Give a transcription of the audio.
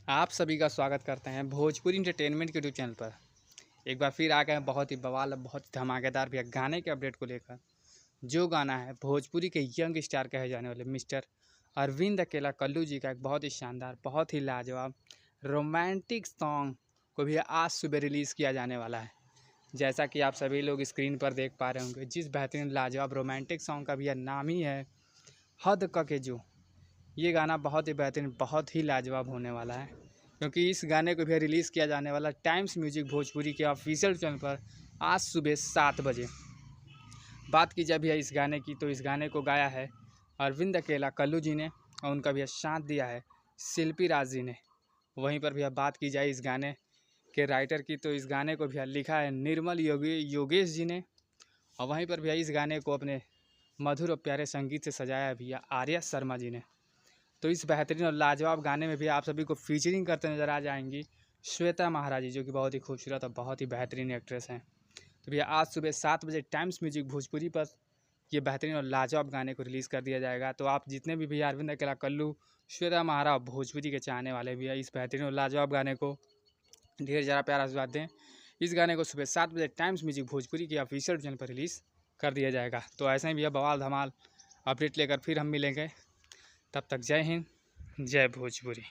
आप सभी का स्वागत करते हैं भोजपुरी इंटरटेनमेंट के यूट्यूब चैनल पर। एक बार फिर आ गए हैं बहुत ही बवाल, बहुत ही धमाकेदार भैया गाने के अपडेट को लेकर। जो गाना है भोजपुरी के यंग स्टार कहे जाने वाले मिस्टर अरविंद अकेला कल्लू जी का एक बहुत ही शानदार, बहुत ही लाजवाब रोमांटिक सॉन्ग को भी आज सुबह रिलीज़ किया जाने वाला है। जैसा कि आप सभी लोग स्क्रीन पर देख पा रहे होंगे, जिस बेहतरीन लाजवाब रोमांटिक सॉन्ग का भैया नाम ही है हद क के जो। ये गाना बहुत ही बेहतरीन, बहुत ही लाजवाब होने वाला है, क्योंकि इस गाने को भी रिलीज़ किया जाने वाला टाइम्स म्यूजिक भोजपुरी के ऑफिशियल चैनल पर आज सुबह 7 बजे। बात की जाए भैया इस गाने की, तो इस गाने को गाया है अरविंद अकेला कल्लू जी ने और उनका भैया साथ दिया है शिल्पी राज जी ने। वहीं पर भैया बात की जाए इस गाने के राइटर की, तो इस गाने को भैया लिखा है निर्मल योगेश जी ने। और वहीं पर भैया इस गाने को अपने मधुर और प्यारे संगीत से सजाया है भैया आर्या शर्मा जी ने। तो इस बेहतरीन और लाजवाब गाने में भी आप सभी को फीचरिंग करते नजर आ जाएंगी श्वेता महाराज जी, जो कि बहुत ही खूबसूरत और बहुत ही बेहतरीन एक्ट्रेस हैं। तो भैया आज सुबह 7 बजे टाइम्स म्यूजिक भोजपुरी पर ये बेहतरीन और लाजवाब गाने को रिलीज़ कर दिया जाएगा। तो आप जितने भी भैया अरविंद अकेला कल्लू, श्वेता महारा और भोजपुरी के चाहने वाले भैया इस बेहतरीन और लाजवाब गाने को ढेर ज़्यादा प्यार आशीर्वाद दें। इस गाने को सुबह 7 बजे टाइम्स म्यूजिक भोजपुरी के ऑफिशियल चैनल पर रिलीज़ कर दिया जाएगा। तो ऐसे ही भैया बवाल धमाल अपडेट लेकर फिर हम मिलेंगे। तब तक जय हिंद, जय भोजपुरी।